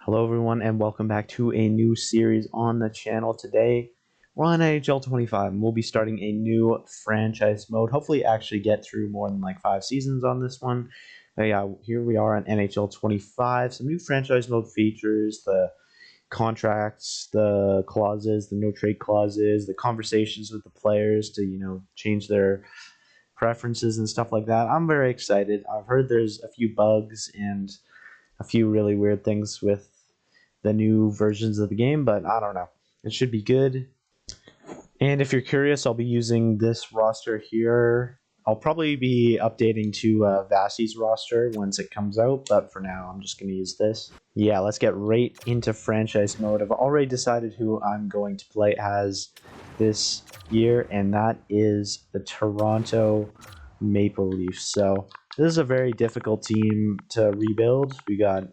Hello everyone and welcome back to a new series on the channel. Today we're on NHL 25 and we'll be starting a new franchise mode. Hopefully actually get through more than like 5 seasons on this one. But yeah, here we are on NHL 25. Some new franchise mode features, the contracts, the clauses, the no trade clauses, the conversations with the players to, change their preferences and stuff like that. I'm very excited. I've heard there's a few bugs and a few really weird things with the new versions of the game, but I don't know. It should be good. And if you're curious, I'll be using this roster here. I'll probably be updating to Vasi's roster once it comes out, but for now, I'm just going to use this. Yeah, let's get right into franchise mode. I've already decided who I'm going to play as this year, and that is the Toronto Maple Leafs. So this is a very difficult team to rebuild. We got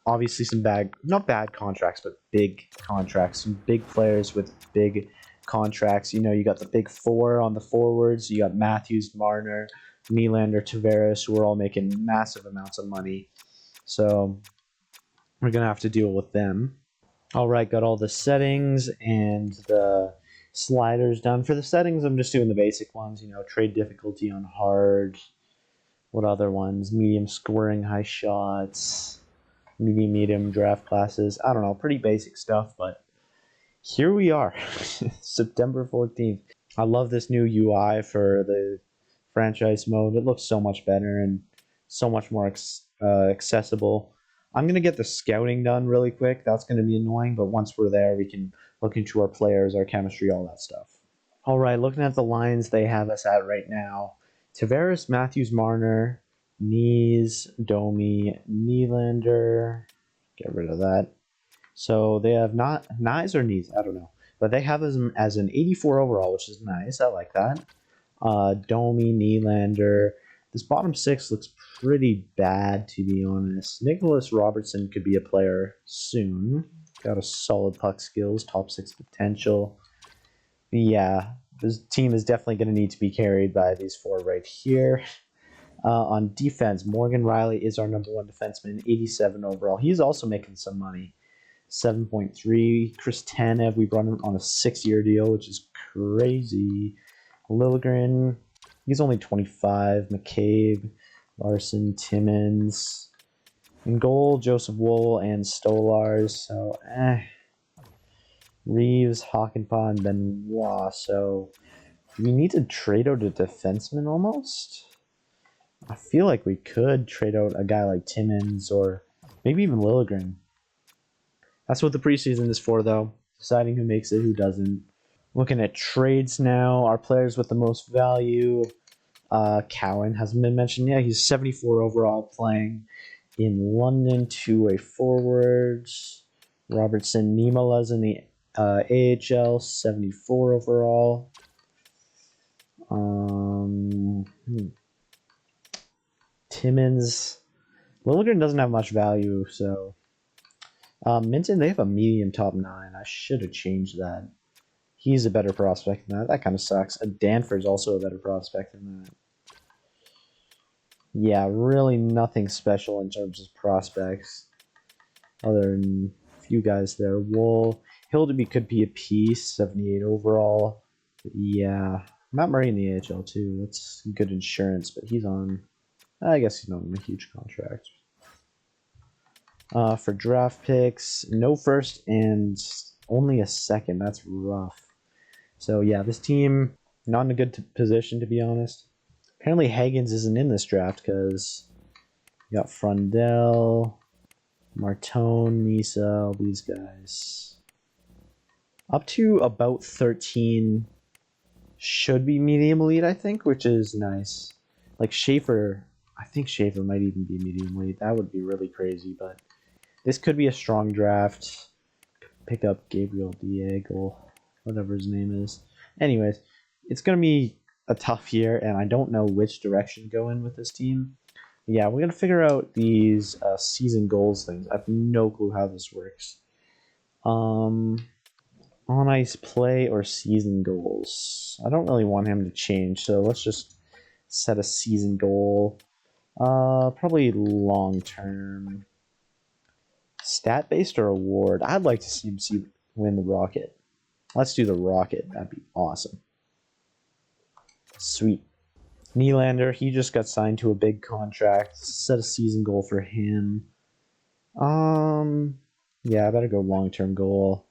obviously some not bad contracts, but big contracts. Some big players with big contracts. You got the big four on the forwards. You got Matthews, Marner, Nylander, Tavares, who are all making massive amounts of money. So we're going to have to deal with them. All right, got all the settings and the sliders done. For the settings, I'm just doing the basic ones. Trade difficulty on hard. What other ones? Medium scoring, high shots. Medium draft classes. I don't know, pretty basic stuff, but here we are, September 14th. I love this new UI for the franchise mode. It looks so much better and so much more accessible. I'm going to get the scouting done really quick. That's going to be annoying, but once we're there, we can look into our players, our chemistry, all that stuff. All right, looking at the lines they have us at right now. Tavares, Matthews, Marner, Knees, Domi, Nylander. Get rid of that. So they have not Knies or Knees, I don't know. But they have them as an 84 overall, which is nice. I like that. Domi, Nylander. This bottom six looks pretty bad, to be honest. Nicholas Robertson could be a player soon. Got a solid puck skills, top six potential. Yeah, this team is definitely going to need to be carried by these four right here. On defense, Morgan Riley is our number one defenseman, 87 overall. He's also making some money, 7.3. Chris Tanev, we brought him on a 6-year deal, which is crazy. Liljegren, he's only 25. McCabe, Larson, Timmins. In goal, Joseph Wool and Stolars. So, Reeves, Hakanpaa, and Benoit. So, do we need to trade out a defenseman almost? I feel like we could trade out a guy like Timmins or maybe even Liljegren. That's what the preseason is for, though. Deciding who makes it, who doesn't. Looking at trades now. Our players with the most value. Cowan hasn't been mentioned yet. He's 74 overall, playing in London, two-way forwards. Robertson, Niemela's in the AHL, 74 overall. Timmins. Liljegren doesn't have much value, so. Minton, they have a medium top 9. I should have changed that. He's a better prospect than that. That kind of sucks. Danford's also a better prospect than that. Yeah, really nothing special in terms of prospects. Other than a few guys there. Wool. Hildeby could be a piece, 78 overall. But yeah. Matt Murray in the AHL too. That's good insurance, but he's on... I guess he's not on a huge contract. For draft picks, no first and only a second. That's rough. So yeah, this team not in a good position, to be honest. Apparently Hagens isn't in this draft because you got Frundell, Martone, Misa, all these guys. Up to about 13 should be medium elite, I think, which is nice. Like Schaefer, I think Schaefer might even be medium elite. That would be really crazy, but this could be a strong draft. Pick up Gabriel Diego, whatever his name is. Anyways, it's going to be a tough year, and I don't know which direction to go in with this team. But yeah, we're going to figure out these season goals things. I have no clue how this works. On-ice play or season goals. I don't really want him to change, so let's just set a season goal. Probably long term. Stat-based or award? I'd like to see him win the Rocket. Let's do the Rocket. That'd be awesome. Sweet. Nylander, he just got signed to a big contract. Set a season goal for him. Yeah, I better go long-term goal.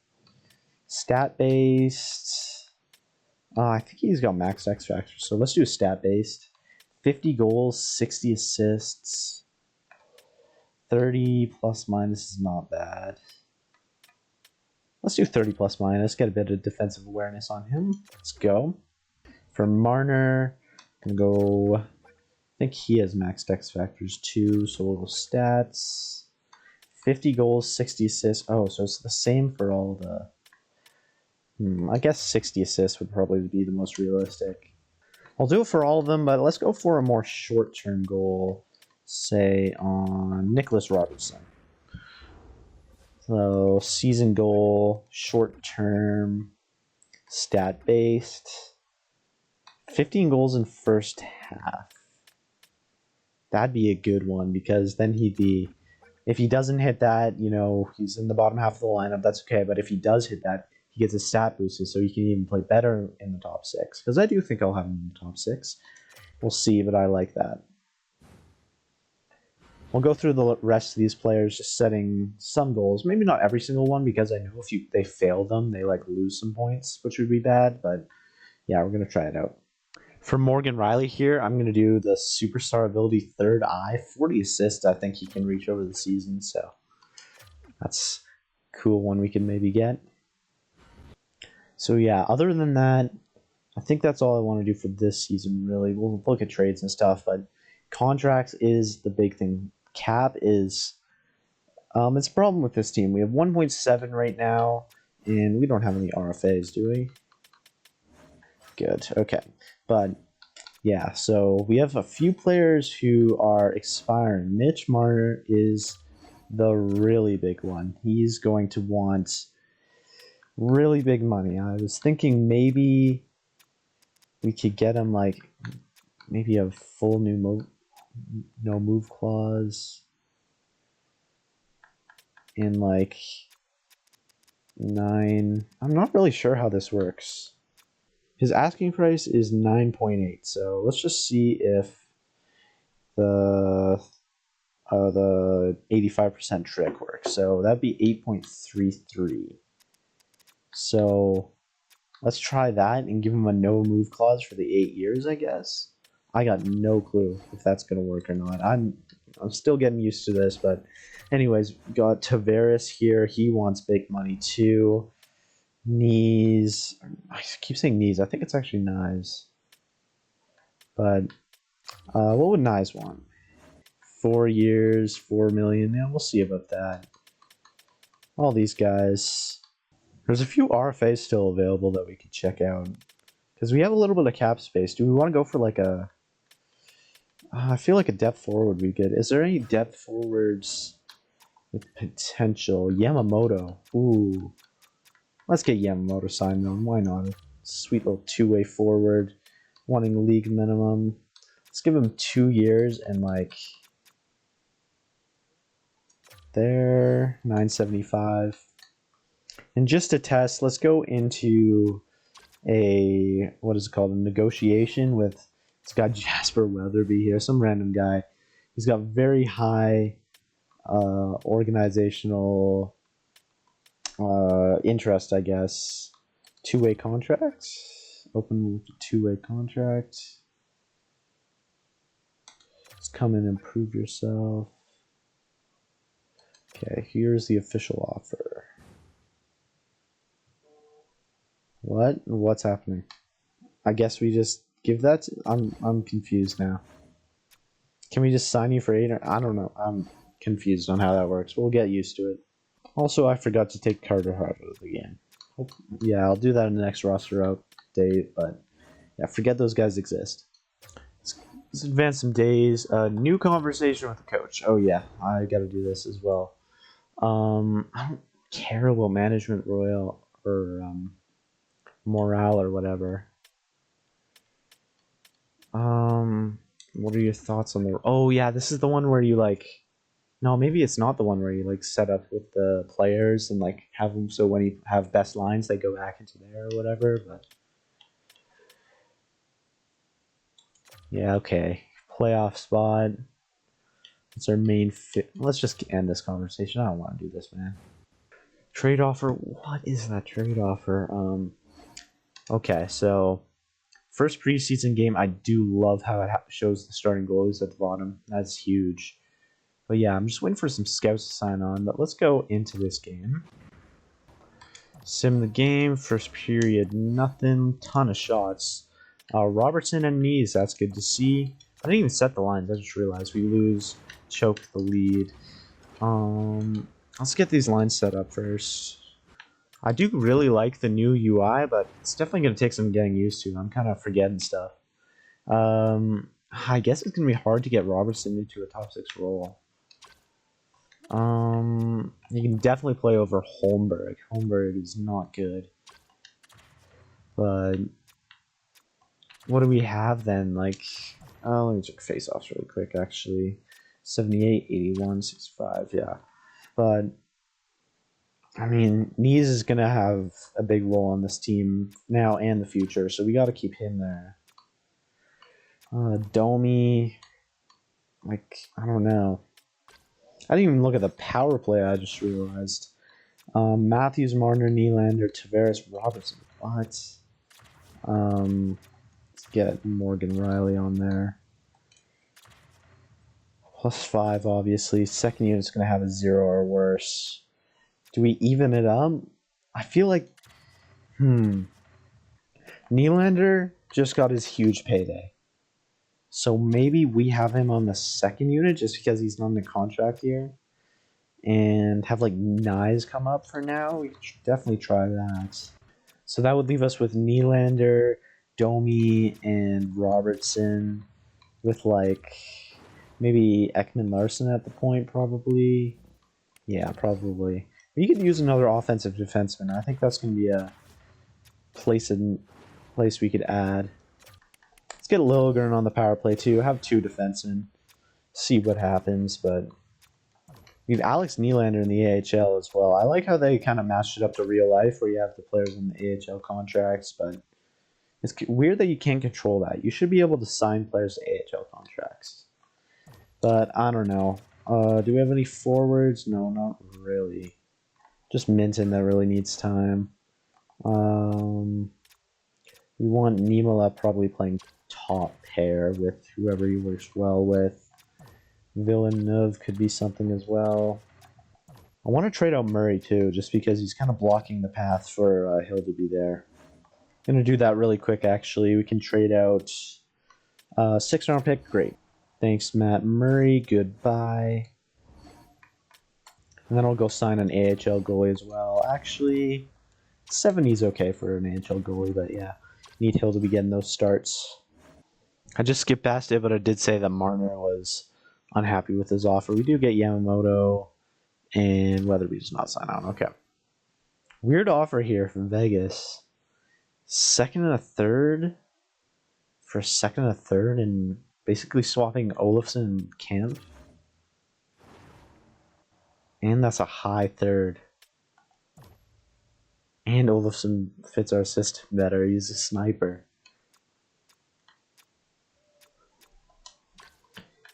Stat-based. I think he's got max X factor, so let's do stat-based. 50 goals, 60 assists. 30 plus minus is not bad. Let's do 30 plus minus. Get a bit of defensive awareness on him. Let's go. For Marner, I'm going to go... I think he has max X factors too, so we'll go stats. 50 goals, 60 assists. Oh, so it's the same for all the... I guess 60 assists would probably be the most realistic. I'll do it for all of them, but let's go for a more short-term goal, say on Nicholas Robertson. So season goal, short-term, stat-based, 15 goals in first half. That'd be a good one because then he'd be, if he doesn't hit that, you know, he's in the bottom half of the lineup, that's okay. But if he does hit that, he gets a stat boost, so he can even play better in the top 6. Because I do think I'll have him in the top 6. We'll see, but I like that. We'll go through the rest of these players, just setting some goals. Maybe not every single one, because I know if they fail them, they like lose some points, which would be bad. But yeah, we're gonna try it out. For Morgan Riley here, I'm gonna do the superstar ability third eye, 40 assists. I think he can reach over the season, so that's a cool one we can maybe get. So yeah, other than that, I think that's all I want to do for this season, really. We'll look at trades and stuff, but contracts is the big thing. Cap is... it's a problem with this team. We have 1.7 right now, and we don't have any RFAs, do we? Good, okay. But, yeah, so we have a few players who are expiring. Mitch Marner is the really big one. He's going to want... really big money. I was thinking maybe we could get him like maybe a full new no move clause in like 9. I'm not really sure how this works. His asking price is 9.8, so let's just see if the 85% trick works. So that'd be 8.33. So let's try that and give him a no move clause for the 8 years, I guess. I got no clue if that's going to work or not. I'm still getting used to this, but anyways, got Tavares here. He wants big money too. Knees. I keep saying knees. I think it's actually Knies. But what would Knies want? 4 years, 4 million. Yeah, we'll see about that. All these guys. There's a few RFAs still available that we could check out. Because we have a little bit of cap space. Do we want to go for like a... I feel like a depth forward would be good. Is there any depth forwards with potential? Yamamoto. Ooh. Let's get Yamamoto signed on. Why not? Sweet little two-way forward. Wanting league minimum. Let's give him 2 years and like... there. 975. And just to test, let's go into a, what is it called, a negotiation with, it's got Jasper Weatherby here, some random guy. He's got very high organizational interest, I guess. Two-way contract. Open two-way contract. Let's come in and prove yourself. Okay, here's the official offer. What? What's happening? I guess we just give that to, I'm confused now. Can we just sign you for 8? I don't know. I'm confused on how that works. We'll get used to it. Also, I forgot to take Carter Hart out of the game. Yeah, I'll do that in the next roster update, but yeah, forget those guys exist. Let's advance some days. New conversation with the coach. Oh yeah, I gotta do this as well. I don't care about management royal or morale or whatever. What are your thoughts on the... Oh yeah, this is the one where you like No, maybe it's not the one where you like set up with the players and like have them so when you have best lines they go back into there or whatever. But yeah, okay. Playoff spot. It's our main fit. Let's just end this conversation. I don't want to do this, man. Trade offer. What is that trade offer? Okay, so first preseason game. I do love how it shows the starting goalies at the bottom. That's huge. But yeah, I'm just waiting for some scouts to sign on. But let's go into this game. Sim the game. First period, nothing. Ton of shots. Robertson and knees. That's good to see. I didn't even set the lines. I just realized we lose. Choke the lead. Let's get these lines set up first. I do really like the new UI, but it's definitely going to take some getting used to. I'm kind of forgetting stuff. I guess it's going to be hard to get Robertson into a top 6 role. You can definitely play over Holmberg. Holmberg is not good. But what do we have then? Like, let me check face-offs really quick, actually. 78, 81, 65, yeah. But I mean, Knees is going to have a big role on this team now and the future, so we got to keep him there. Domi, like, I don't know. I didn't even look at the power play, I just realized. Matthews, Marner, Nylander, Tavares, Robertson. What? Let's get Morgan Riley on there. +5, obviously. Second unit's going to have a 0 or worse. Do we even it up? I feel like... Nylander just got his huge payday. So maybe we have him on the second unit just because he's not in the contract here. And have like Nyes come up for now. We should definitely try that. So that would leave us with Nylander, Domi, and Robertson. With like maybe Ekman Larson at the point, probably. Yeah, probably. You could use another offensive defenseman. I think that's going to be a place we could add. Let's get Liljegren on the power play too. Have 2 defensemen. See what happens, but we have Alex Nylander in the AHL as well. I like how they kind of matched it up to real life where you have the players in the AHL contracts, but it's weird that you can't control that. You should be able to sign players to AHL contracts. But I don't know. Do we have any forwards? No, not really. Just Minton that really needs time. We want Niemela probably playing top pair with whoever he works well with. Villeneuve could be something as well. I want to trade out Murray too, just because he's kind of blocking the path for Hill to be there. I'm going to do that really quick, actually. We can trade out 6th-round pick. Great. Thanks, Matt Murray. Goodbye. And then I'll go sign an AHL goalie as well. Actually, 70's okay for an AHL goalie, but yeah. Need Hill to be getting those starts. I just skipped past it, but I did say that Marner was unhappy with his offer. We do get Yamamoto and Weatherby does not sign on. Okay. Weird offer here from Vegas. 2nd and a 3rd for 2nd and a 3rd and basically swapping Olofsson and Kemp. And that's a high 3rd. And Olofsson fits our system better. He's a sniper.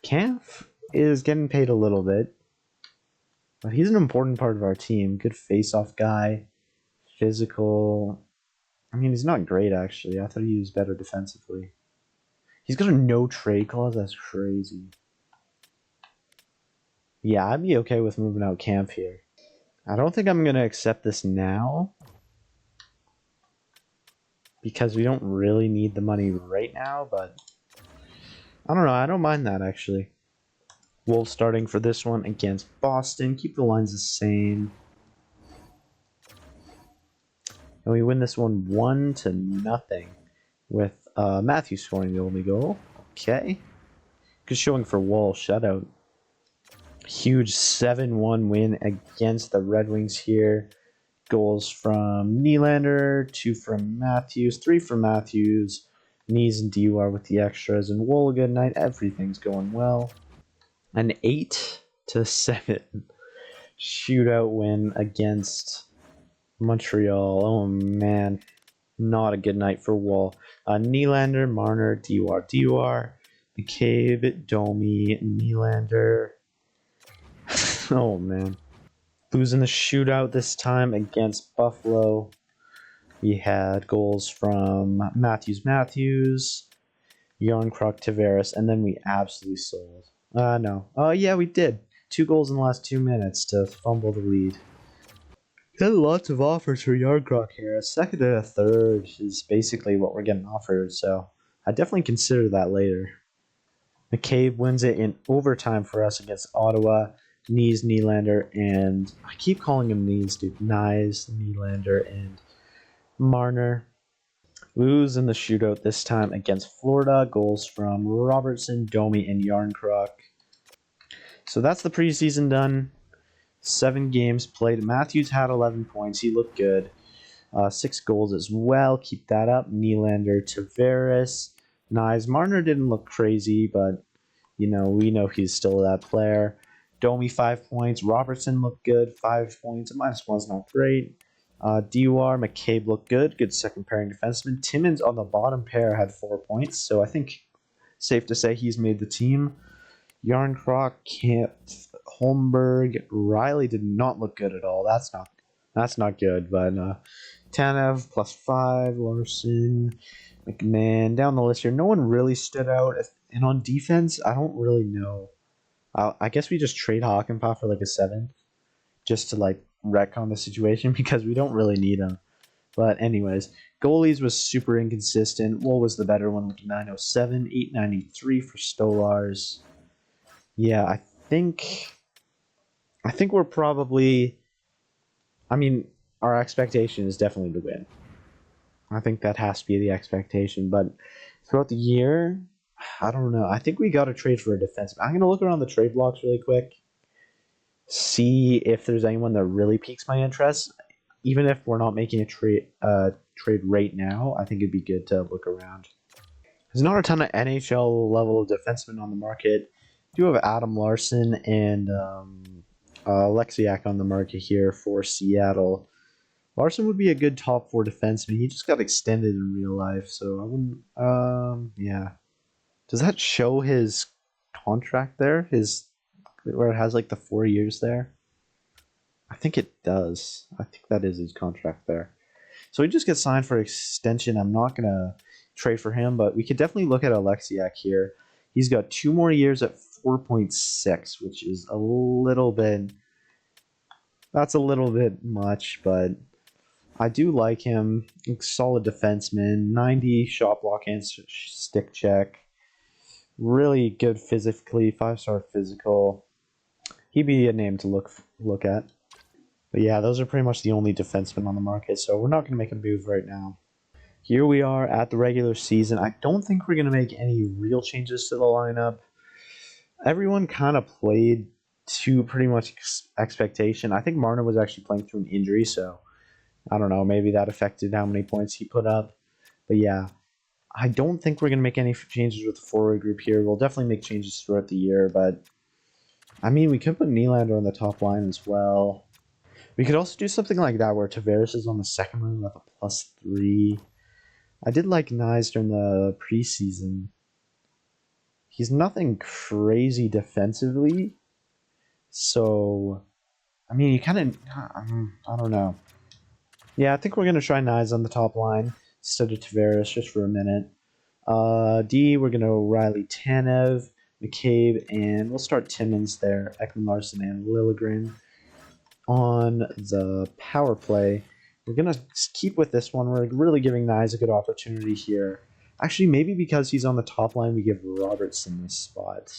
Kampf is getting paid a little bit. But he's an important part of our team. Good face-off guy. Physical. I mean, he's not great, actually. I thought he was better defensively. He's got a no-trade clause? That's crazy. Yeah, I'd be okay with moving out Kampf here. I don't think I'm going to accept this now. Because we don't really need the money right now, but... I don't know, I don't mind that, actually. Wolves starting for this one against Boston. Keep the lines the same. And we win this one 1-0 with Matthew scoring the only goal. Okay. Good showing for Wall. Shutout. Huge 7-1 win against the Red Wings here. Goals from Nylander, 2 from Matthews, 3 from Matthews. Knees and DUR with the extras. And Wool, a good night. Everything's going well. An 8 7 shootout win against Montreal. Oh man, not a good night for Wall. Nylander, Marner, Dewar, McCabe, Domi, Nylander. Oh man. Losing the shootout this time against Buffalo. We had goals from Matthews, Yarncroc, Tavares, and then we absolutely sold. No. Oh, yeah, we did. 2 goals in the last 2 minutes to fumble the lead. Got lots of offers for Yarncroc here. A second and a third is basically what we're getting offered, so I definitely consider that later. McCabe wins it in overtime for us against Ottawa. Nylander, and I keep calling him dude. Nylander, and Marner. Lose in the shootout this time against Florida. Goals from Robertson, Domi, and Yarncroc. So that's the preseason done. 7 games played. Matthews had 11 points. He looked good. 6 goals as well. Keep that up. Nylander, Tavares, Marner didn't look crazy, but we know he's still that player. Domi 5 points. Robertson looked good. 5 points. A -1's not great. Dewar, McCabe looked good. Good second pairing defenseman. Timmins on the bottom pair had 4 points, so I think safe to say he's made the team. Yarncroc, Camp, Holmberg, Riley did not look good at all. That's not good. But Tanev +5, Larson, McMahon down the list here. No one really stood out. And on defense, I don't really know. I guess we just trade Hakanpää for like a 7, just to like wreck on the situation because we don't really need him. But anyways, goalies was super inconsistent. Wool was the better one with 907, 893 for Stolars. Yeah, I think we're probably. I mean, our expectation is definitely to win. I think that has to be the expectation. But throughout the year, I don't know. I think we got to trade for a defenseman. I'm gonna look around the trade blocks really quick, see if there's anyone that really piques my interest. Even if we're not making a trade right now, I think it'd be good to look around. There's not a ton of NHL level defensemen on the market. Do have Adam Larson and Alexiak on the market here for Seattle. Larson would be a good top 4 defenseman. He just got extended in real life, so I wouldn't. Yeah. Does that show his contract there? Where it has like the 4 years there? I think it does. I think that is his contract there. So he just gets signed for extension. I'm not going to trade for him, but we could definitely look at Alexiak here. He's got 2 more years at 4.6, which is a little bit... That's a little bit much, but I do like him. Solid defenseman. 90 shot block and stick check. Really good physically. 5-star physical. He'd be a name to look at. But yeah, those are pretty much the only defensemen on the market, so we're not going to make a move right now. Here we are at the regular season. I don't think we're going to make any real changes to the lineup. Everyone kind of played to pretty much expectation. I think Marner was actually playing through an injury, so I don't know. Maybe that affected how many points he put up. But yeah, I don't think we're going to make any changes with the forward group here. We'll definitely make changes throughout the year, but I mean, we could put Nylander on the top line as well. We could also do something like that where Tavares is on the second line with a +3. I did like Nyes during the preseason. He's nothing crazy defensively. So, I mean, you kind of... I don't know. Yeah, I think we're going to try Nyes on the top line instead of Tavares just for a minute. D, we're going to Riley Tanev, McCabe, and we'll start Timmins there. Ekman Larson and Liljegren. On the power play, we're going to keep with this one. We're really giving Nyes a good opportunity here. Actually, maybe because he's on the top line, we give Robertson this spot.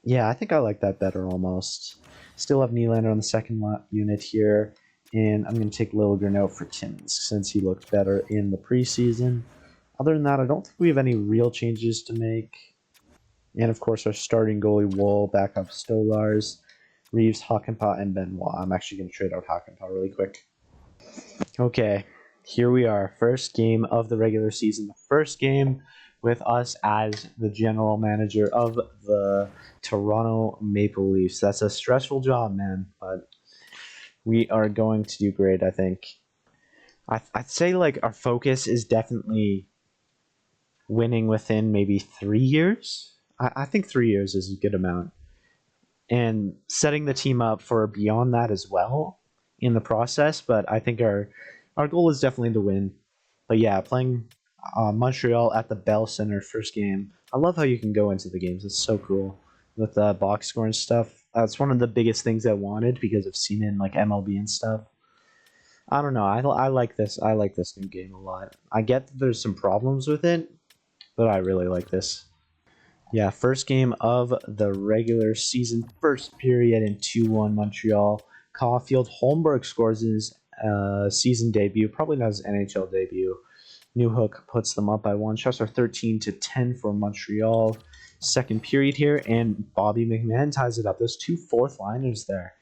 Yeah, I think I like that better almost. Still have Nylander on the second unit here. And I'm going to take Liljegren out for Timmins since he looked better in the preseason. Other than that, I don't think we have any real changes to make. And of course, our starting goalie, Woll, backup Stolars, Reeves, Hakanpää, and Benoit. I'm actually going to trade out Hakanpää really quick. Okay, here we are. First game of the regular season. The first game with us as the general manager of the Toronto Maple Leafs. That's a stressful job, man, but we are going to do great, I think. I'd say like our focus is definitely winning within maybe 3 years. I think 3 years is a good amount. And setting the team up for beyond that as well in the process. But I think our goal is definitely to win. But yeah, playing Montreal at the Bell Center first game. I love how you can go into the games. It's so cool with the box score and stuff. That's one of the biggest things I wanted because I've seen it in like MLB and stuff. I don't know. I like this. I like this new game a lot. I get that there's some problems with it, but I really like this. Yeah, first game of the regular season, first period in 2-1 Montreal. Caulfield Holmberg scores his season debut, probably not his NHL debut. Newhook puts them up by one. Shots are 13-10 for Montreal. Second period here, and Bobby McMahon ties it up. There's two fourth liners there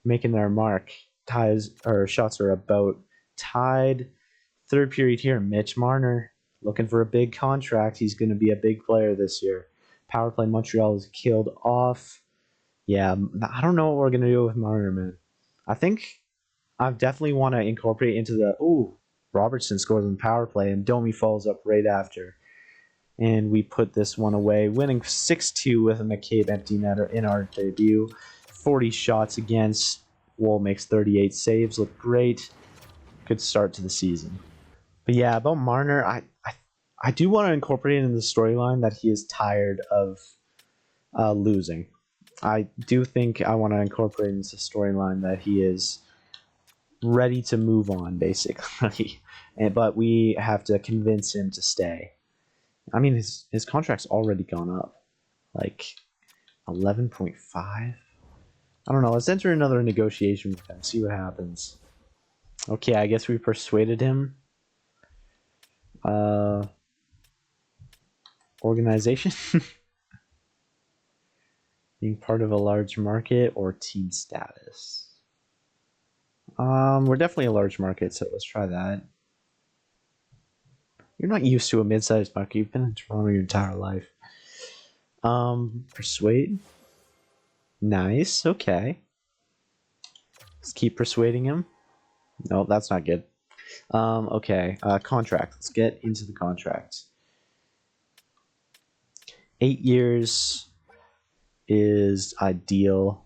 making their mark. Shots are about tied. Third period here, Mitch Marner looking for a big contract. He's going to be a big player this year. Power play Montreal is killed off. Yeah, I don't know what we're going to do with Marner, man. I think I definitely want to incorporate into the... Ooh, Robertson scores on power play, and Domi follows up right after. And we put this one away, winning 6-2 with a McCabe empty netter in our debut. 40 shots against. Wool makes 38 saves. Look great. Good start to the season. But yeah, about Marner, I do want to incorporate in the storyline that he is tired of losing. I do think I want to incorporate into the storyline that he is ready to move on, basically. But we have to convince him to stay. I mean, his contract's already gone up. Like 11.5? I don't know. Let's enter another negotiation with him. See what happens. Okay, I guess we persuaded him. Organization? Being part of a large market or team status? We're definitely a large market, so let's try that. You're not used to a mid-sized market. You've been in Toronto your entire life. Persuade. Nice. Okay. Let's keep persuading him. No, that's not good. Okay. Contract. Let's get into the contract. 8 years is ideal.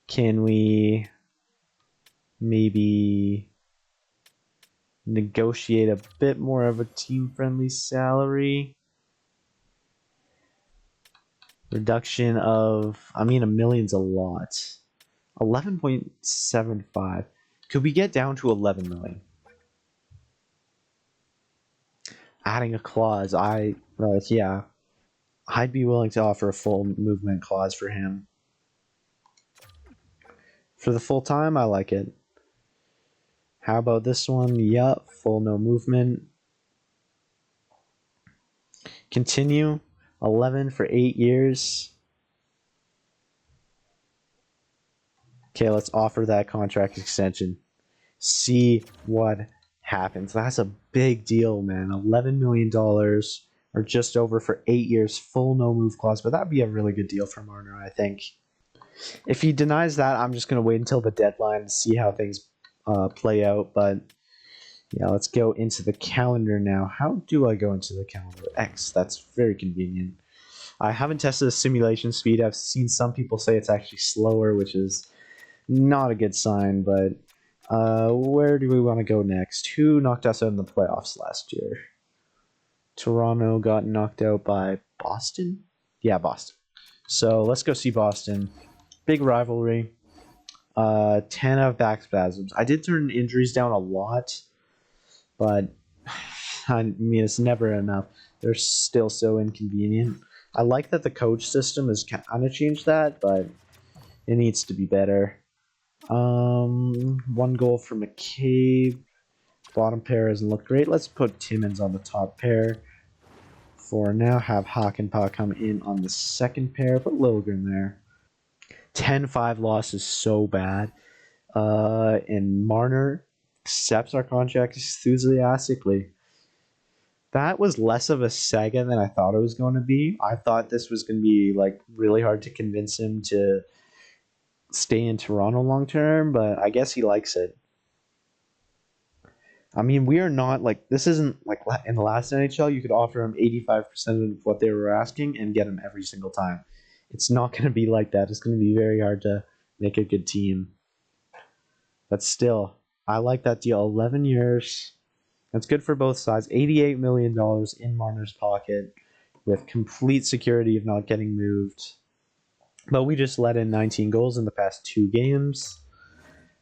Can we maybe negotiate a bit more of a team-friendly salary? Reduction of, I mean, $1 million's a lot. 11.75. Could we get down to 11 million? Adding a clause, yeah. I'd be willing to offer a full movement clause for him. For the full time, I like it. How about this one? Yup, full no movement. Continue. 11 for 8 years. Okay, let's offer that contract extension. See what happens. That's a big deal, man. $11 million or just over for 8 years, full no move clause. But that'd be a really good deal for Marner, I think. If he denies that, I'm just going to wait until the deadline to see how things play out. But yeah, let's go into the calendar now. How do I go into the calendar? X, that's very convenient. I haven't tested the simulation speed. I've seen some people say it's actually slower, which is not a good sign. But where do we want to go next? Who knocked us out in the playoffs last year? Toronto got knocked out by Boston? Yeah, Boston. So let's go see Boston. Big rivalry. 10 of back spasms. I did turn injuries down a lot, but I mean, it's never enough. They're still so inconvenient. I like that the coach system has kind of changed that, but it needs to be better. 1 goal for McCabe. Bottom pair doesn't look great. Let's put Timmins on the top pair. For now, have Hakanpää come in on the second pair. Put Liljegren there. 10-5 loss is so bad. And Marner accepts our contract enthusiastically. That was less of a Sega than I thought it was going to be. I thought this was going to be like really hard to convince him to stay in Toronto long term, but I guess he likes it. I mean, we are not like this isn't like in the last NHL. You could offer him 85% of what they were asking and get him every single time. It's not going to be like that. It's going to be very hard to make a good team. But still, I like that deal. 11 years. That's good for both sides. $88 million in Marner's pocket with complete security of not getting moved. But we just let in 19 goals in the past 2 games.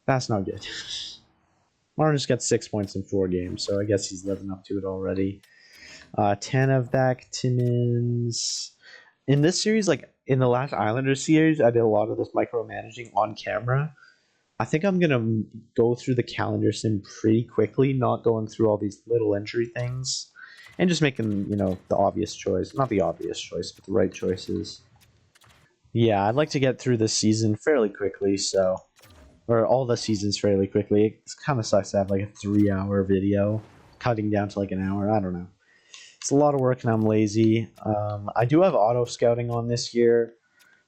That's not good. Marner's got 6 points in 4 games, so I guess he's living up to it already. 10 of back Timmins. In this series, like in the last Islanders series, I did a lot of this micromanaging on camera. I think I'm gonna go through the calendar sim pretty quickly, not going through all these little injury things, and just making the obvious choice, not the obvious choice, but the right choices. Yeah, I'd like to get through this season fairly quickly, or all the seasons fairly quickly. It's kind of sucks to have like a 3-hour video, cutting down to like an hour. I don't know. It's a lot of work, and I'm lazy. I do have auto scouting on this year,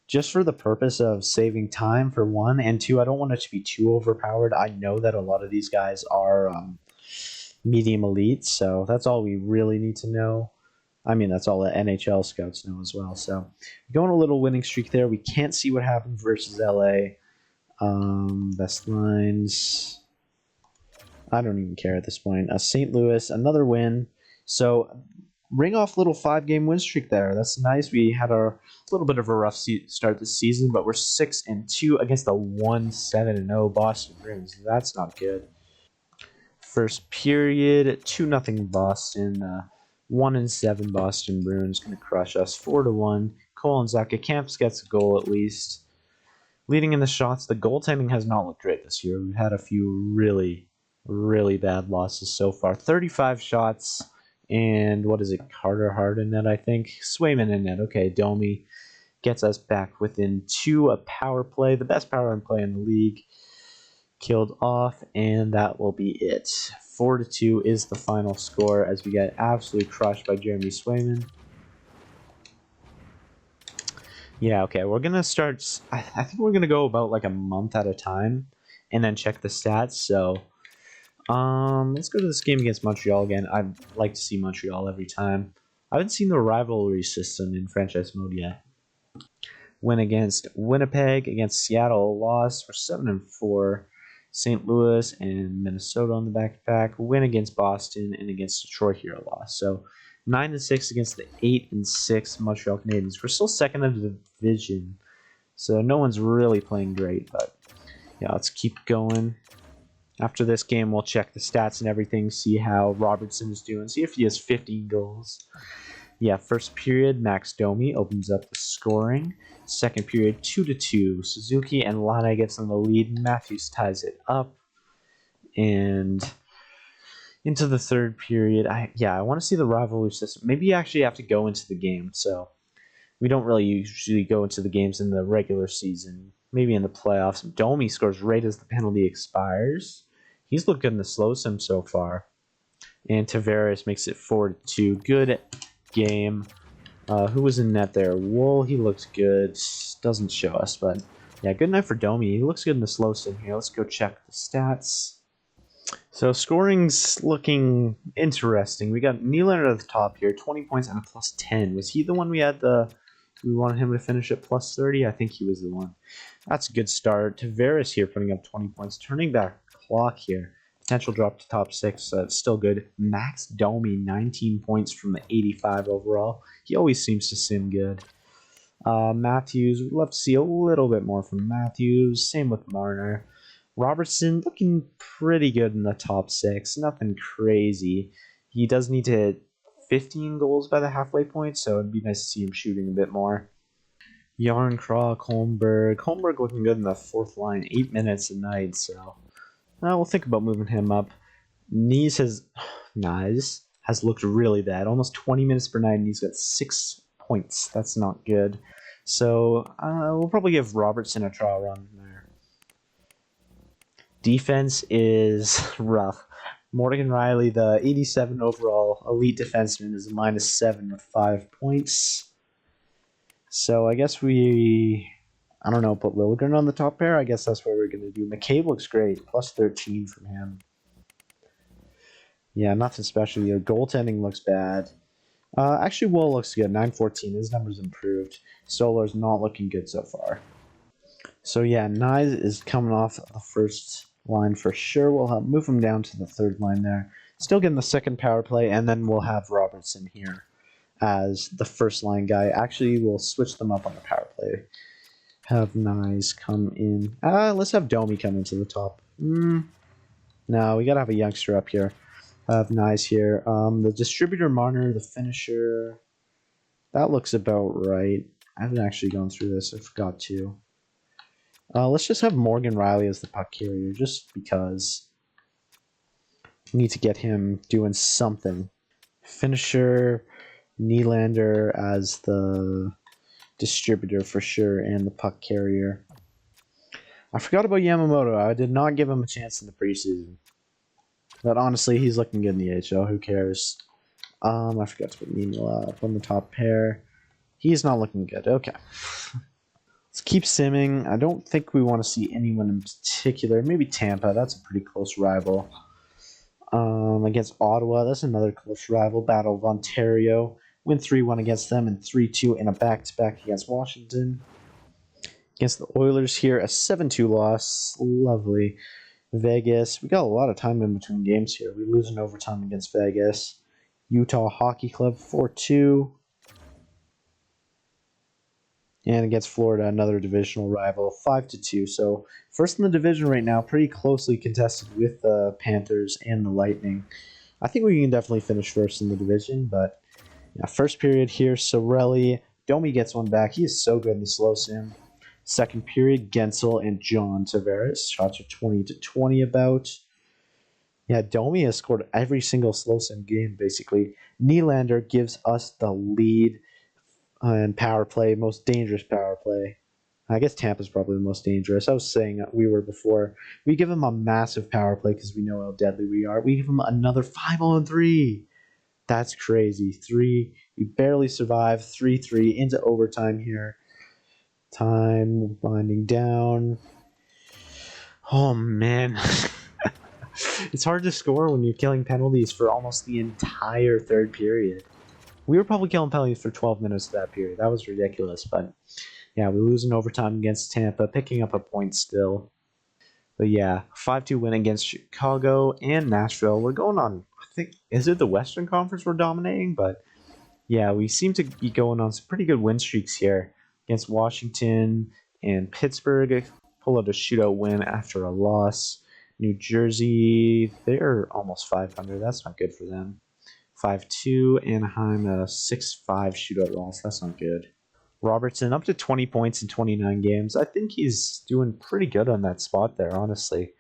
just for the purpose of saving time for one, and two, I don't want it to be too overpowered. I know that a lot of these guys are medium elite, so that's all we really need to know. I mean, that's all the NHL scouts know as well. So going a little winning streak there. We can't see what happened versus LA. Best lines. I don't even care at this point. St. Louis, another win. So ring off little 5-game win streak there. That's nice. We had a little bit of a rough start this season, but we're 6-2 against the 1-7-0 Boston Bruins. That's not good. First period, 2-0 Boston. 1-7 Boston Bruins gonna crush us 4-1. Colin Camps gets a goal at least. Leading in the shots, the goaltending has not looked great this year. We've had a few really, really bad losses so far. 35 shots, and what is it? Carter Hart in net, I think. Swayman in net. Okay, Domi gets us back within 2. A power play, the best power play in the league, killed off, and that will be it. 4-2 is the final score as we get absolutely crushed by Jeremy Swayman. Yeah, okay, we're gonna start. I think we're gonna go about like a month at a time, and then check the stats. So, let's go to this game against Montreal again. I'd like to see Montreal every time. I haven't seen the rivalry system in franchise mode yet. Win against Winnipeg, against Seattle, loss. We're 7-4. St. Louis and Minnesota on the back-to-back. Win against Boston and against Detroit here, a loss. So 9-6 against the 8-6 Montreal Canadiens. We're still second in the division, so no one's really playing great. But yeah, let's keep going. After this game, we'll check the stats and everything, see how Robertson is doing, see if he has 15 goals. Yeah, first period, Max Domi opens up the scoring. Second period, 2-2. Suzuki and Lana gets in the lead. Matthews ties it up. And into the third period, I want to see the rivalry system. Maybe you actually have to go into the game. So we don't really usually go into the games in the regular season. Maybe in the playoffs. Domi scores right as the penalty expires. He's looked good in the slow sim so far. And Tavares makes it 4-2. Good game. Who was in net there? Wool, he looks good. Doesn't show us, but yeah, good night for Domi. He looks good in the slow sim here. Let's go check the stats. So scoring's looking interesting. We got Nylander at the top here, 20 points and a +10. Was he the one we wanted him to finish at +30? I think he was the one. That's a good start. Tavares here putting up 20 points, turning back clock here. Potential drop to top 6, still good. Max Domi, 19 points from the 85 overall. He always seems to sim good. Matthews, we'd love to see a little bit more from Matthews. Same with Marner. Robertson looking pretty good in the top 6. Nothing crazy. He does need to hit 15 goals by the halfway point, so it'd be nice to see him shooting a bit more. Yarncroc, Holmberg. Holmberg looking good in the 4th line. 8 minutes a night, so we'll think about moving him up. Nice has looked really bad. Almost 20 minutes per night, and he's got 6 points. That's not good. So we'll probably give Robertson a trial run there. Defense is rough. Morgan Riley, the 87 overall elite defenseman, is a -7 with 5 points. So I guess I don't know, put Liljegren on the top pair. I guess that's what we're going to do. McCabe looks great, +13 from him. Yeah, nothing special here. Goaltending looks bad. Actually, Wool looks good, 914. His numbers improved. Solar's not looking good so far. So yeah, Nye is coming off the first line for sure. We'll move him down to the third line there. Still getting the second power play, and then we'll have Robertson here as the first line guy. Actually, we'll switch them up on the power play. Have Nyes come in. Let's have Domi come into the top. No, we gotta have a youngster up here. Have Nyes here. The distributor, Marner, the finisher. That looks about right. I haven't actually gone through this. I forgot to. Let's just have Morgan Riley as the puck carrier, just because we need to get him doing something. Finisher, Nylander as the distributor for sure, and the puck carrier. I forgot about Yamamoto. I did not give him a chance in the preseason. But honestly, he's looking good in the AHL. Who cares? I forgot to put Nino up on the top pair. He's not looking good. Okay. Let's keep simming. I don't think we want to see anyone in particular. Maybe Tampa. That's a pretty close rival. Against Ottawa. That's another close rival. Battle of Ontario. Win 3-1 against them and 3-2 in a back-to-back against Washington. Against the Oilers here, a 7-2 loss. Lovely. Vegas. We got a lot of time in between games here. We lose in overtime against Vegas. Utah Hockey Club 4-2. And against Florida, another divisional rival, 5-2. So first in the division right now, pretty closely contested with the Panthers and the Lightning. I think we can definitely finish first in the division, but yeah, first period here, Sorelli. Domi gets one back. He is so good in the slow sim. Second period, Gensel and John Tavares. Shots are 20-20 about. Yeah, Domi has scored every single slow sim game, basically. Nylander gives us the lead and power play, most dangerous power play. I guess Tampa's probably the most dangerous. I was saying we were before. We give him a massive power play because we know how deadly we are. We give him another 5-on-3. That's crazy. 3. We barely survive. 3-3 into overtime here. Time winding down. Oh, man. It's hard to score when you're killing penalties for almost the entire third period. We were probably killing penalties for 12 minutes of that period. That was ridiculous. But, yeah, we lose in overtime against Tampa, picking up a point still. But, yeah, 5-2 win against Chicago and Nashville. We're going on, I think, is it the Western Conference we're dominating? But, yeah, we seem to be going on some pretty good win streaks here against Washington and Pittsburgh. Pull out a shootout win after a loss. New Jersey, they're almost 500. That's not good for them. 5-2. Anaheim, a 6-5 shootout loss. That's not good. Robertson up to 20 points in 29 games. I think he's doing pretty good on that spot there, honestly.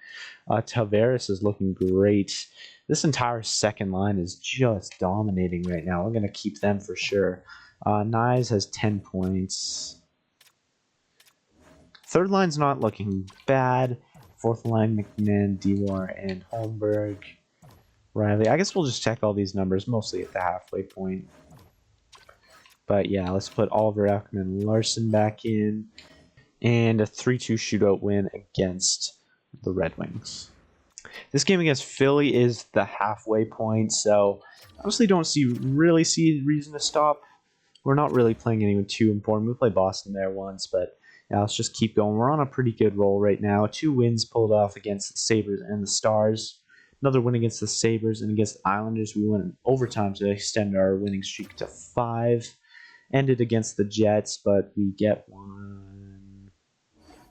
Tavares is looking great. This entire second line is just dominating right now. We're going to keep them for sure. Nyes has 10 points. Third line's not looking bad. Fourth line, McMahon, Dewar, and Holmberg. Riley. I guess we'll just check all these numbers, mostly at the halfway point. But yeah, let's put Oliver Ekman and Larson back in. And a 3-2 shootout win against the Red Wings. This game against Philly is the halfway point, so honestly don't really see reason to stop. We're not really playing anyone too important. We played Boston there once, but yeah, let's just keep going. We're on a pretty good roll right now. 2 wins pulled off against the Sabres and the Stars. Another win against the Sabres, and against the Islanders, we went in overtime to extend our winning streak to 5. Ended against the Jets, but we get 1.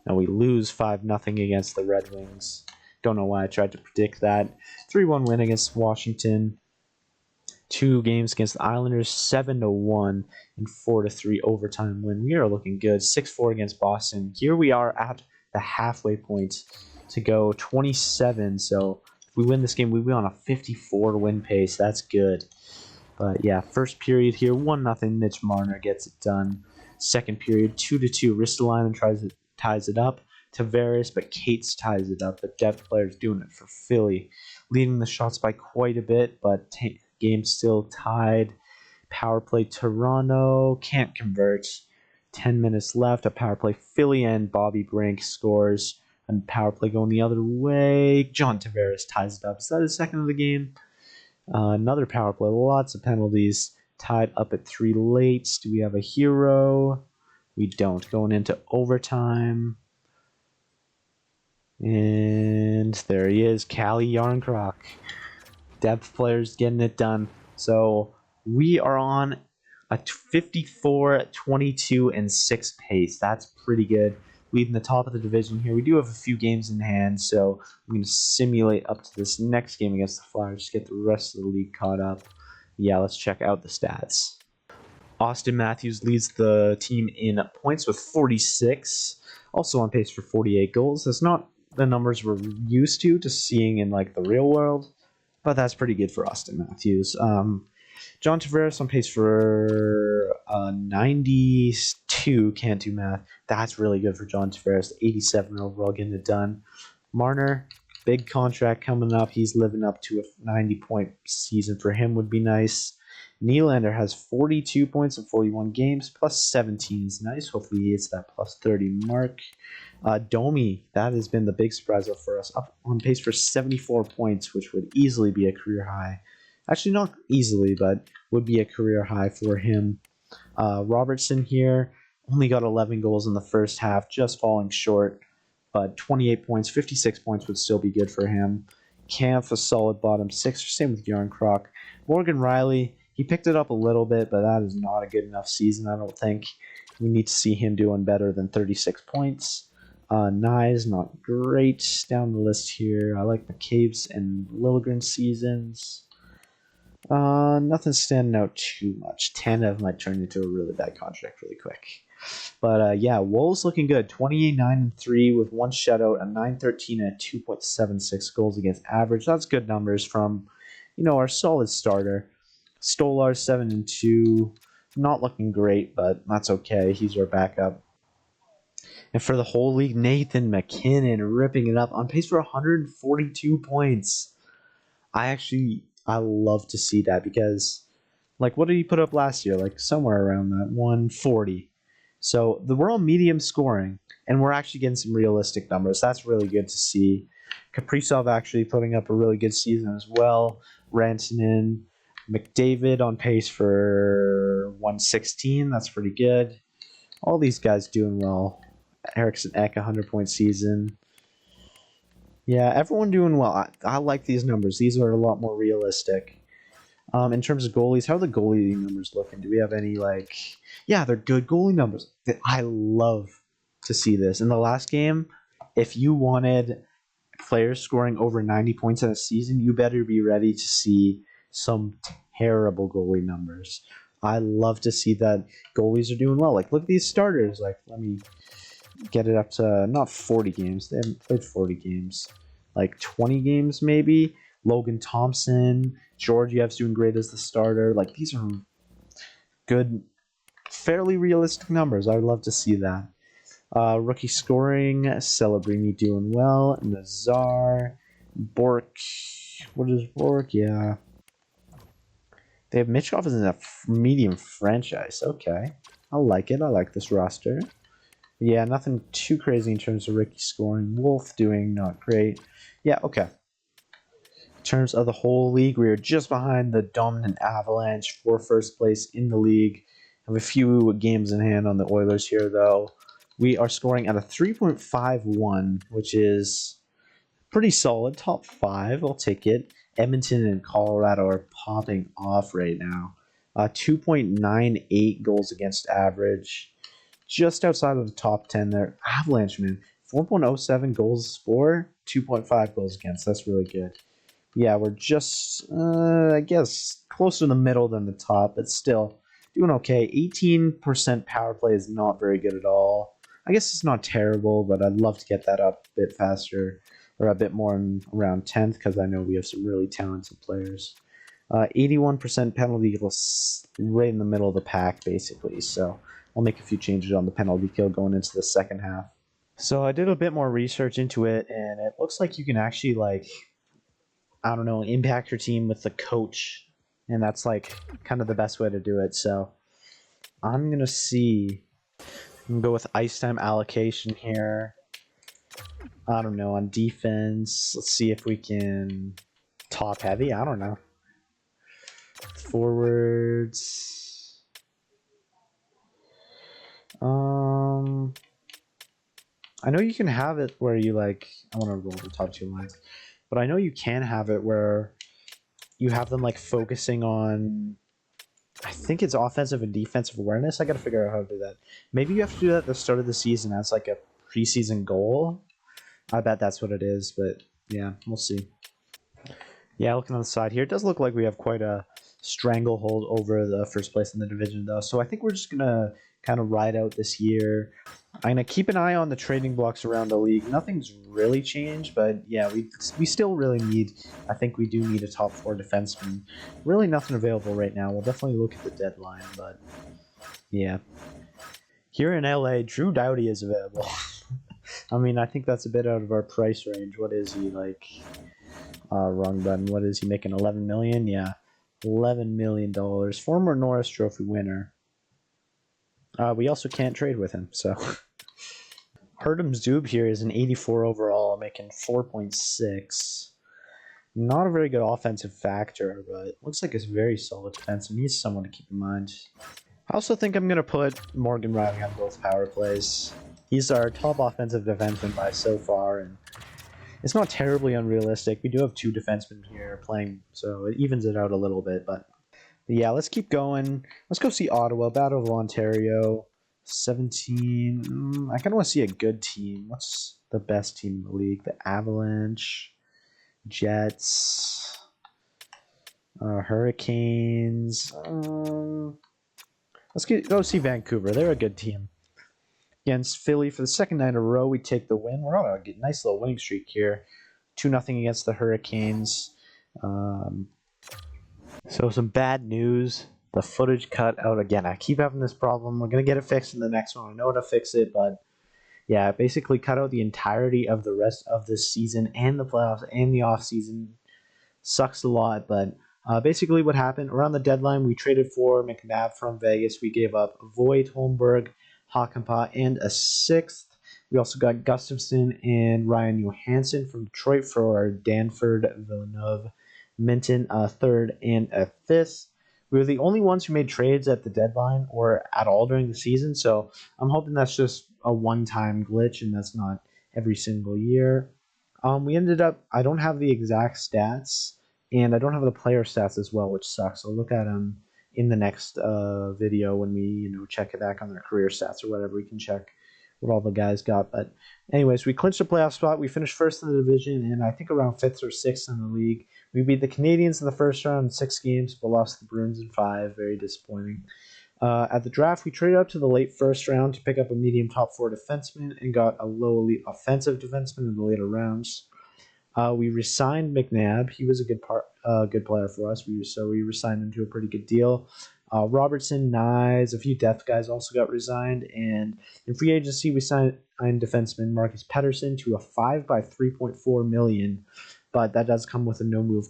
Now we lose 5-0 against the Red Wings. Don't know why I tried to predict that. 3-1 win against Washington. 2 games against the Islanders, 7-1 and 4-3 overtime win. We are looking good. 6-4 against Boston. Here we are at the halfway point to go 27. So if we win this game, we'll be on a 54 win pace. That's good. But yeah, first period here, 1-0. Mitch Marner gets it done. Second period, 2-2. Ristolainen ties it up. Tavares, but Cates ties it up. The depth player's doing it for Philly, leading the shots by quite a bit, but game still tied. Power play Toronto can't convert. 10 minutes left. A power play Philly and Bobby Brink scores. And power play going the other way. John Tavares ties it up. Is that his second of the game? Another power play. Lots of penalties. Tied up at 3 late. Do we have a hero? We don't. Going into overtime. And there he is, Callie Yarncroc. Depth players getting it done. So we are on a 54, 22, and 6 pace. That's pretty good. Leading the top of the division here. We do have a few games in hand, so I'm going to simulate up to this next game against the Flyers. Just get the rest of the league caught up. Yeah, let's check out the stats. Austin Matthews leads the team in points with 46. Also on pace for 48 goals. That's not the numbers we're used to seeing in like the real world, but that's pretty good for Austin Matthews. John Tavares on pace for 92. Can't do math. That's really good for John Tavares. 87 overall, getting it done. Marner, big contract coming up. He's living up to a 90-point season for him would be nice. Nylander has 42 points in 41 games, plus 17 is nice. Hopefully he hits that plus 30 mark. Domi, that has been the big surprise for us, up on pace for 74 points, which would easily be a career high. Actually, not easily, but would be a career high for him. Robertson here only got 11 goals in the first half, just falling short, but 28 points, 56 points would still be good for him. Kampf, a solid bottom 6, same with Yarncroc. Morgan Riley, he picked it up a little bit, but that is not a good enough season, I don't think. We need to see him doing better than 36 points. Nye's not great down the list here. I like McCabe's and Liljegren's seasons. Nothing standing out too much. Tanev might turn into a really bad contract really quick. But yeah, Wolves looking good. 28-9-3 with 1 shutout, a 9-13 and a 2.76 goals against average. That's good numbers from, our solid starter. Stolar 7-2. Not looking great, but that's okay. He's our backup. And for the whole league, Nathan McKinnon ripping it up on pace for 142 points. I love to see that because, what did he put up last year? Somewhere around that 140. So we're all medium scoring, and we're actually getting some realistic numbers. That's really good to see. Kaprizov actually putting up a really good season as well. Rantanen, McDavid on pace for 116. That's pretty good. All these guys doing well. Eriksson Ek, 100-point season. Yeah, everyone doing well. I like these numbers. These are a lot more realistic. In terms of goalies, how are the goalie numbers looking? Do we have any, Yeah, they're good goalie numbers. I love to see this. In the last game, if you wanted players scoring over 90 points in a season, you better be ready to see some terrible goalie numbers. I love to see that goalies are doing well. Look at these starters. Let me get it up to not 40 games. They haven't played 40 games. 20 games maybe. Logan Thompson. Georgiev's doing great as the starter. These are good, fairly realistic numbers. I would love to see that. Rookie scoring. Celebrini doing well. Nazar. Bork. What is Bork? Yeah. They have Mitchkov as a medium franchise. Okay. I like it. I like this roster. Yeah, nothing too crazy in terms of rookie scoring. Wolf doing not great. Yeah, okay. In terms of the whole league, we are just behind the dominant Avalanche for first place in the league. Have a few games in hand on the Oilers here, though. We are scoring at a 3.51, which is pretty solid. Top 5, I'll take it. Edmonton and Colorado are popping off right now. 2.98 goals against average. Just outside of the top 10 there. Avalanche, man. 4.07 goals for, 2.5 goals against. That's really good. Yeah, we're just, I guess, closer to the middle than the top, but still doing okay. 18% power play is not very good at all. I guess it's not terrible, but I'd love to get that up a bit faster or a bit more in around 10th because I know we have some really talented players. 81% penalty kills right in the middle of the pack, basically. So I'll make a few changes on the penalty kill going into the second half. So I did a bit more research into it, and it looks like you can actually, like, I don't know, impact your team with the coach, and that's like kind of the best way to do it. So I'm gonna see. I'm gonna go with ice time allocation here. I don't know, on defense. Let's see if we can top heavy. I don't know. Forwards. I know you can have it where you like. I want to roll the top two lines, but I know you can have it where you have them like focusing on. I think it's offensive and defensive awareness. I got to figure out how to do that. Maybe you have to do that at the start of the season as like a preseason goal. I bet that's what it is, but yeah, we'll see. Yeah, looking on the side here, it does look like we have quite a stranglehold over the first place in the division, though. So I think we're just gonna kind of ride out this year. I'm gonna keep an eye on the trading blocks around the league. Nothing's really changed, but yeah, we still really need. I think we do need a top four defenseman. Really, nothing available right now. We'll definitely look at the deadline, but yeah. Here in LA, Drew Doughty is available. I mean, I think that's a bit out of our price range. What is he like? Wrong button. What is he making? 11 million? Yeah, $11 million. Former Norris Trophy winner. We also can't trade with him. So Herdem Zub here is an 84 overall, making 4.6. Not a very good offensive factor, but looks like it's very solid defense, and he's someone to keep in mind. I also think I'm going to put Morgan Riley on both power plays. He's our top offensive defenseman by so far, and it's not terribly unrealistic. We do have two defensemen here playing, so it evens it out a little bit. But yeah, let's keep going. Let's go see Ottawa, Battle of Ontario, 17. I kind of want to see a good team. What's the best team in the league? The Avalanche, Jets, Hurricanes. Let's go see Vancouver. They're a good team. Against Philly for the second night in a row, we take the win. We're on a nice little winning streak here. 2-0 against the Hurricanes. So some bad news. The footage cut out again. I keep having this problem. We're going to get it fixed in the next one. I know how to fix it, but yeah, basically cut out the entirety of the rest of this season and the playoffs and the offseason. Sucks a lot, but basically what happened, around the deadline, we traded for McNabb from Vegas. We gave up Voigt, Holmberg, Hakanpää, and a sixth. We also got Gustafsson and Ryan Johansson from Detroit for Danford, Villeneuve, Minton, a third, and a fifth. We were the only ones who made trades at the deadline or at all during the season, so I'm hoping that's just a one-time glitch and that's not every single year. We ended up, I don't have the exact stats, and I don't have the player stats as well, which sucks. I'll look at them in the next video when we check it back on their career stats or whatever. We can check what all the guys got. But anyways, we clinched a playoff spot. We finished first in the division, and I think around fifth or sixth in the league. We beat the Canadiens in the first round in 6 games, but lost the Bruins in 5. Very disappointing. At the draft, we traded up to the late first round to pick up a medium top 4 defenseman and got a low elite offensive defenseman in the later rounds. We re-signed McNabb. He was a good player for us. So we re-signed him to a pretty good deal. Robertson, Nyes, a few depth guys also got resigned. And in free agency, we signed defenseman Marcus Pettersson to a 5 by $3.4 million. But that does come with a no-move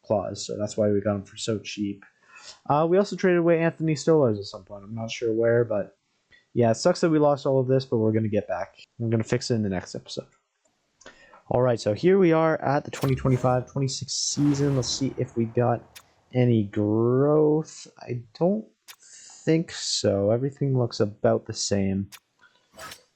clause, so that's why we got him for so cheap. We also traded away Anthony Stolarz at some point. I'm not sure where, but yeah, it sucks that we lost all of this, but we're going to get back. We're going to fix it in the next episode. All right, so here we are at the 2025-26 season. Let's see if we got any growth. I don't think so. Everything looks about the same.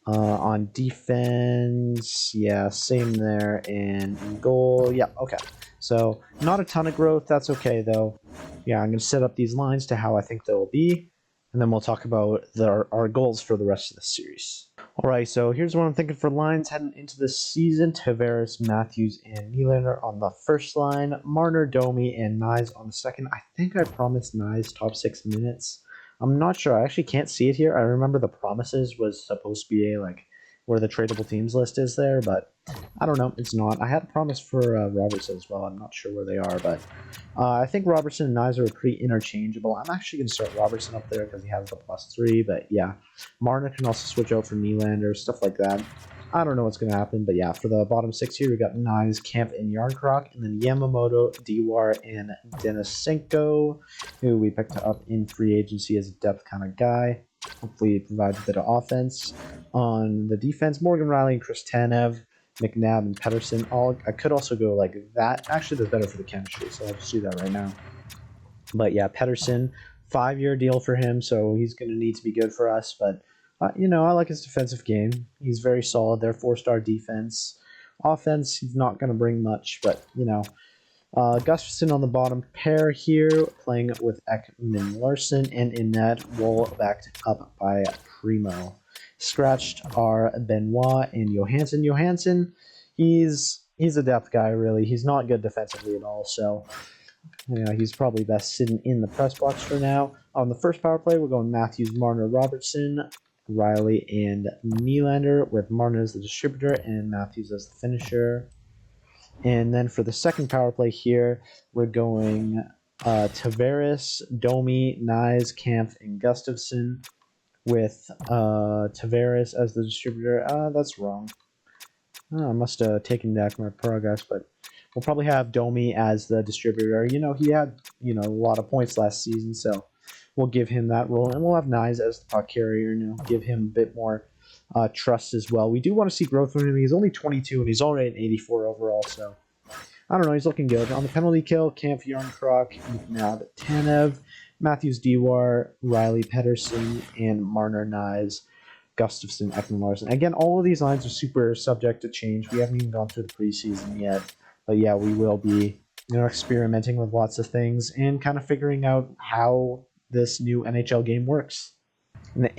On defense, yeah, same there. And in goal, yeah, okay. So not a ton of growth. That's okay, though. Yeah, I'm going to set up these lines to how I think they'll be. And then we'll talk about our goals for the rest of the series. All right, so here's what I'm thinking for lines heading into the season. Tavares, Matthews, and Nylander on the first line. Marner, Domi, and Nyes on the second. I think I promised Nyes top 6 minutes. I'm not sure. I actually can't see it here. I remember the promises was supposed to be where the tradable teams list is there, but I don't know. It's not. I had a promise for Robertson as well. I'm not sure where they are, but I think Robertson and Nyes are pretty interchangeable. I'm actually going to start Robertson up there because he has the +3, but yeah. Marner can also switch out for Nylander, stuff like that. I don't know what's going to happen, but yeah, for the bottom 6 here, we got Nyes, Camp, and Yarncroc, and then Yamamoto, Dewar, and Denisenko, who we picked up in free agency as a depth kind of guy. Hopefully he provides a bit of offense. On the defense, Morgan Riley and Chris Tanev, McNabb and Pedersen. I could also go like that. Actually, that's better for the chemistry, so I'll just do that right now. But yeah, Pedersen, 5-year deal for him, so he's going to need to be good for us, but you know, I like his defensive game. He's very solid. They're 4-star defense. Offense, he's not going to bring much, but, you know. Gustafsson on the bottom pair here, playing with Ekman Larson, and in net, Wool backed up by Primo. Scratched are Benoit and Johansson. Johansson, he's a depth guy, really. He's not good defensively at all, so he's probably best sitting in the press box for now. On the first power play, we're going Matthews, Marner, Robertson, Riley, and Nylander, with Marner as the distributor and Matthews as the finisher. And then for the second power play here, we're going Tavares, Domi, Nyes, Kampf, and Gustafsson, with Tavares as the distributor. That's wrong. I must have taken back my progress, but we'll probably have Domi as the distributor. You know, he had, a lot of points last season, so we'll give him that role. And we'll have Nyes as the puck carrier, give him a bit more trust as well. We do want to see growth from him. He's only 22, and he's already an 84 overall, so I don't know. He's looking good. On the penalty kill, Camp, Yarncroc, McNabb, Tanev, Matthews, Dewar, Riley, Pedersen, and Marner, Nyes, Gustafsson, Ekman Larson. Again, all of these lines are super subject to change. We haven't even gone through the preseason yet. But yeah, we will be experimenting with lots of things and kind of figuring out how this new NHL game works. In the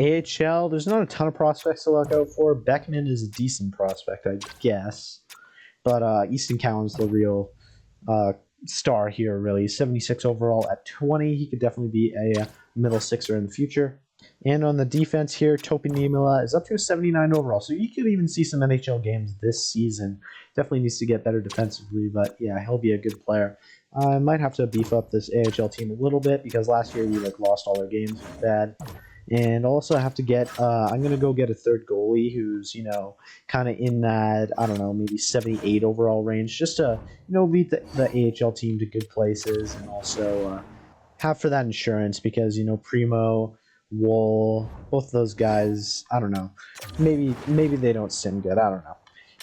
AHL, there's not a ton of prospects to look out for. Beckman is a decent prospect, I guess. But Easton Cowan's the real star here, really. 76 overall at 20. He could definitely be a middle sixer in the future. And on the defense here, Topi Niemela is up to a 79 overall. So you could even see some NHL games this season. Definitely needs to get better defensively, but yeah, he'll be a good player. I might have to beef up this AHL team a little bit because last year we lost all our games bad. And also I have to get, I'm going to go get a third goalie who's, kind of in that, I don't know, maybe 78 overall range, just to, lead the AHL team to good places and also have for that insurance because, Primo, Wool, both of those guys, I don't know, maybe they don't sim good, I don't know.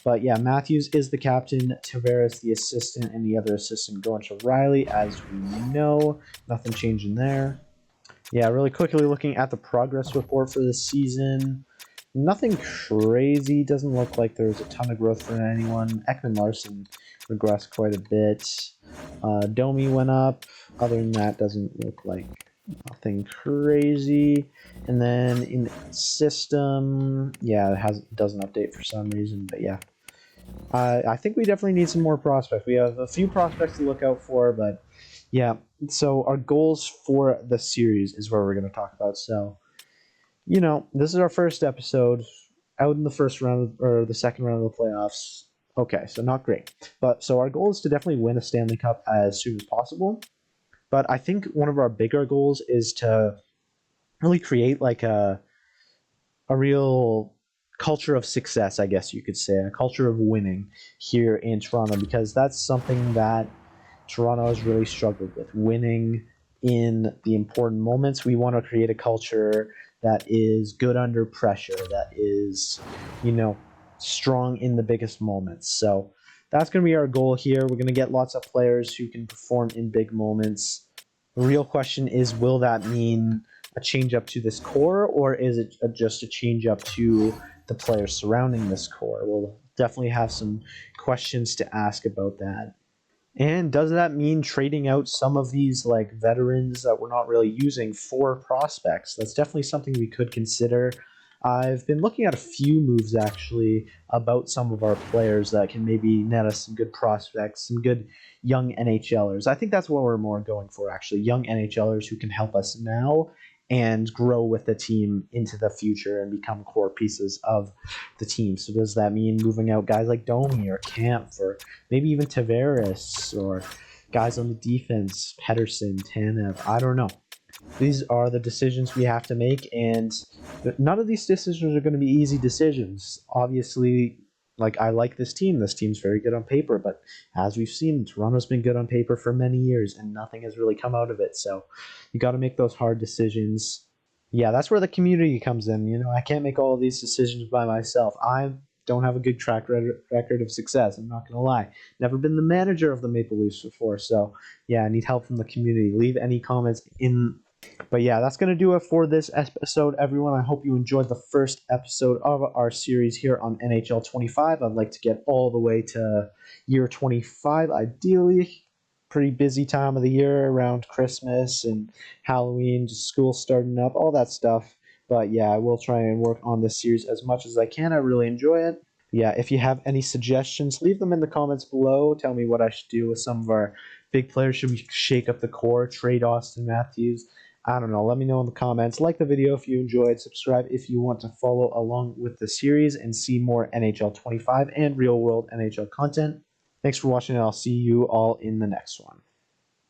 But yeah, Matthews is the captain, Tavares the assistant, and the other assistant going to Riley, as we know. Nothing changing there. Yeah, really quickly looking at the progress report for this season. Nothing crazy. Doesn't look like there's a ton of growth for anyone. Ekman Larson regressed quite a bit. Domi went up. Other than that, doesn't look like nothing crazy. And then in the system, yeah, it doesn't update for some reason, but yeah. I think we definitely need some more prospects. We have a few prospects to look out for, but yeah. So our goals for the series is where we're going to talk about. So, this is our first episode out in the first round or the second round of the playoffs. Okay, so not great. But so our goal is to definitely win a Stanley Cup as soon as possible. But I think one of our bigger goals is to really create like a real culture of success, I guess you could say, a culture of winning here in Toronto, because that's something that Toronto has really struggled with, winning in the important moments. We want to create a culture that is good under pressure, that is, strong in the biggest moments. So that's going to be our goal here. We're going to get lots of players who can perform in big moments. The real question is, will that mean a change up to this core, or is it just a change up to the players surrounding this core? We'll definitely have some questions to ask about that. And does that mean trading out some of these veterans that we're not really using for prospects? That's definitely something we could consider. I've been looking at a few moves actually about some of our players that can maybe net us some good prospects, some good young NHLers. I think that's what we're more going for, actually, young NHLers who can help us now and grow with the team into the future and become core pieces of the team. So does that mean moving out guys like Domi or Camp, or maybe even Tavares, or guys on the defense, Pedersen, Tanev? I don't know. These are the decisions we have to make, and none of these decisions are going to be easy decisions. Obviously, like, I like this team. This team's very good on paper, but as we've seen, Toronto's been good on paper for many years, and nothing has really come out of it. So you got to make those hard decisions. Yeah, that's where the community comes in. I can't make all of these decisions by myself. I don't have a good record of success. I'm not going to lie. Never been the manager of the Maple Leafs before, so yeah, I need help from the community. Leave any comments in. But yeah, that's going to do it for this episode, everyone. I hope you enjoyed the first episode of our series here on NHL 25. I'd like to get all the way to year 25, ideally. Pretty busy time of the year around Christmas and Halloween, just school starting up, all that stuff. But yeah, I will try and work on this series as much as I can. I really enjoy it. Yeah, if you have any suggestions, leave them in the comments below. Tell me what I should do with some of our big players. Should we shake up the core, trade Austin Matthews? I don't know. Let me know in the comments. Like the video if you enjoyed. Subscribe if you want to follow along with the series and see more NHL 25 and real world NHL content. Thanks for watching, and I'll see you all in the next one.